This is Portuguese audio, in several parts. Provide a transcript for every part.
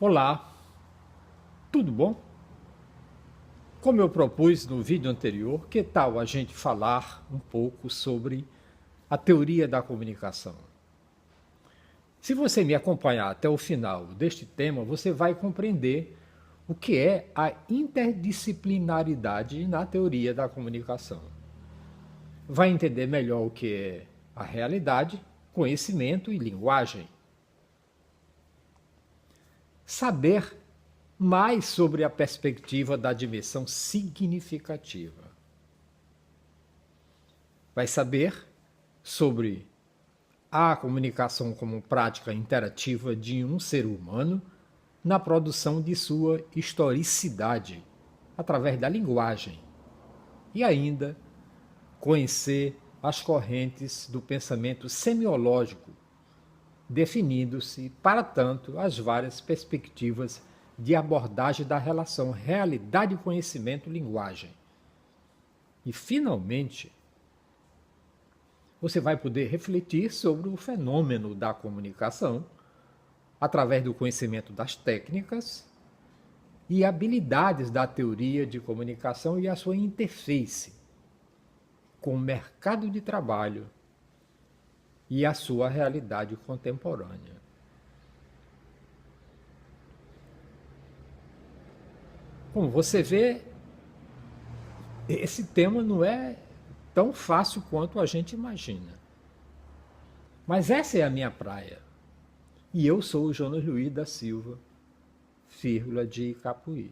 Olá, tudo bom? Como eu propus no vídeo anterior, que tal a gente falar um pouco sobre a teoria da comunicação? Se você me acompanhar até o final deste tema, você vai compreender o que é a interdisciplinaridade na teoria da comunicação. Vai entender melhor o que é a realidade, conhecimento e linguagem. Saber mais sobre a perspectiva da dimensão significativa. Vai saber sobre a comunicação como prática interativa de um ser humano na produção de sua historicidade, através da linguagem. E ainda conhecer as correntes do pensamento semiológico, definindo-se, para tanto, as várias perspectivas de abordagem da relação realidade-conhecimento-linguagem. E, finalmente, você vai poder refletir sobre o fenômeno da comunicação através do conhecimento das técnicas e habilidades da teoria de comunicação e a sua interface com o mercado de trabalho e a sua realidade contemporânea. Como você vê, esse tema não é tão fácil quanto a gente imagina. Mas essa é a minha praia. E eu sou o Jonas Luiz da Silva, vírgula de Capuí.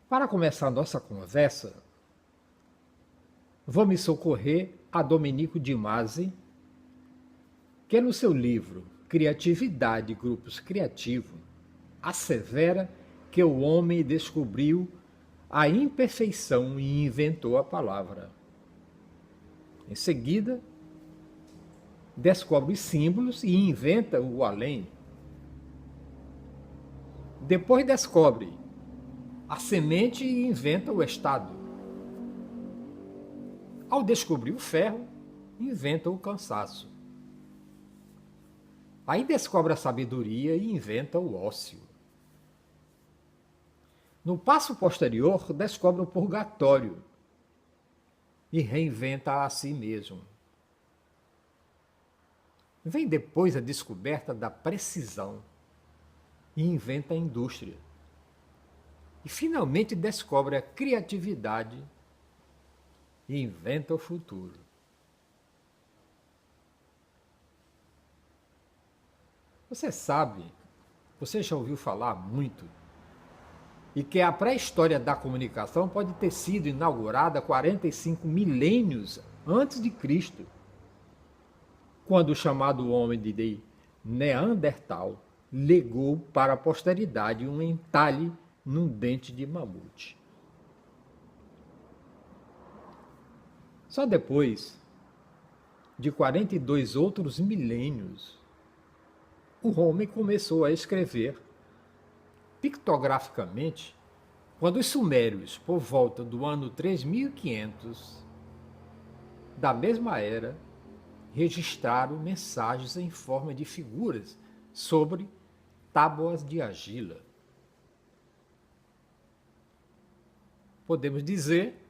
Para começar a nossa conversa, vou me socorrer a Domenico de Masi, que no seu livro Criatividade e Grupos Criativos assevera que o homem descobriu a imperfeição e inventou a palavra. Em seguida, descobre os símbolos e inventa o além. Depois descobre a semente e inventa o estado. Ao descobrir o ferro, inventa o cansaço. Aí descobre a sabedoria e inventa o ócio. No passo posterior, descobre o purgatório e reinventa a si mesmo. Vem depois a descoberta da precisão e inventa a indústria. E finalmente descobre a criatividade e inventa o futuro. Você sabe, você já ouviu falar muito, e que a pré-história da comunicação pode ter sido inaugurada 45 milênios antes de Cristo, quando o chamado homem de Neandertal legou para a posteridade um entalhe num dente de mamute. Só depois de 42 outros milênios, o homem começou a escrever pictograficamente quando os sumérios, por volta do ano 3500 da mesma era, registraram mensagens em forma de figuras sobre tábuas de argila. Podemos dizer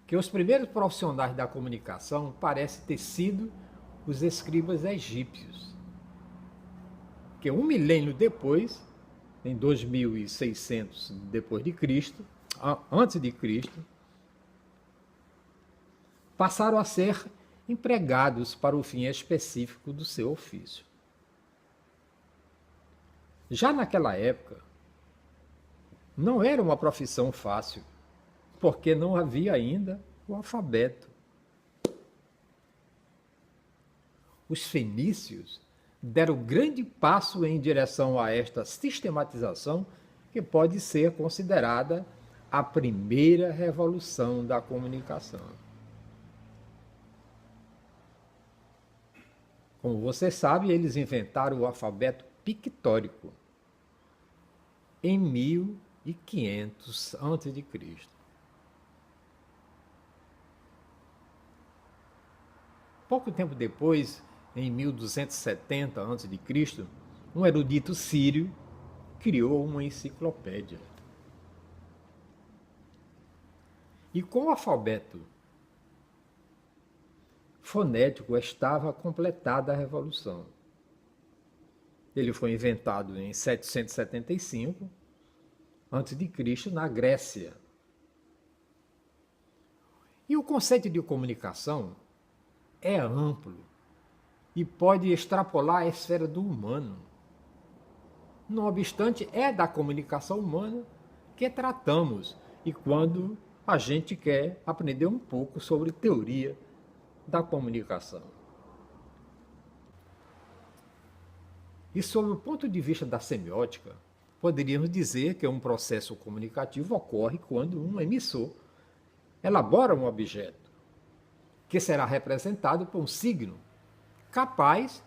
que os primeiros profissionais da comunicação parecem ter sido os escribas egípcios, que um milênio depois, em 2600 depois de Cristo, antes de Cristo, passaram a ser empregados para o fim específico do seu ofício. Já naquela época, não era uma profissão fácil, porque não havia ainda o alfabeto. Os fenícios deram grande passo em direção a esta sistematização, que pode ser considerada a primeira revolução da comunicação. Como você sabe, eles inventaram o alfabeto pictórico em 1500 a.C. Pouco tempo depois, em 1270 a.C., um erudito sírio criou uma enciclopédia. E com o alfabeto fonético estava completada a revolução. Ele foi inventado em 775 a.C. na Grécia. E o conceito de comunicação é amplo e pode extrapolar a esfera do humano. Não obstante, é da comunicação humana que tratamos e quando a gente quer aprender um pouco sobre teoria da comunicação. E sob o ponto de vista da semiótica, poderíamos dizer que um processo comunicativo ocorre quando um emissor elabora um objeto, que será representado por um signo capaz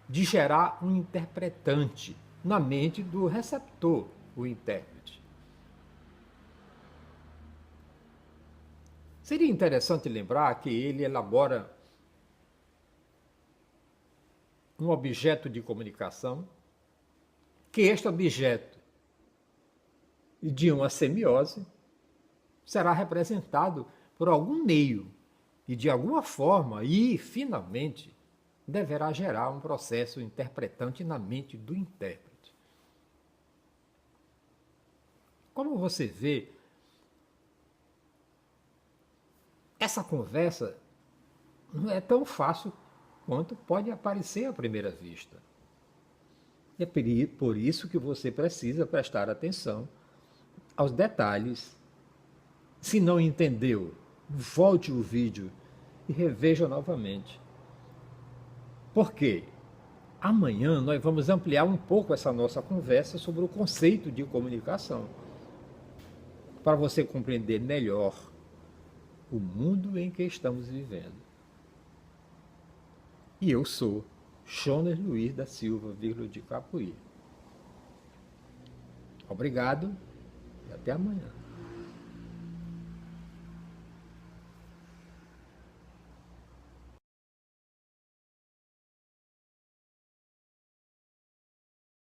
de gerar um interpretante na mente do receptor, o intérprete. Seria interessante lembrar que ele elabora um objeto de comunicação, que este objeto de uma semiose será representado por algum meio e de alguma forma e, finalmente, deverá gerar um processo interpretante na mente do intérprete. Como você vê, essa conversa não é tão fácil quanto pode aparecer à primeira vista. É por isso que você precisa prestar atenção aos detalhes. Se não entendeu, volte o vídeo e reveja novamente. Por quê? Amanhã nós vamos ampliar um pouco essa nossa conversa sobre o conceito de comunicação, para você compreender melhor o mundo em que estamos vivendo. E eu sou Jonas Luiz da Silva, de Capuí. Obrigado e até amanhã.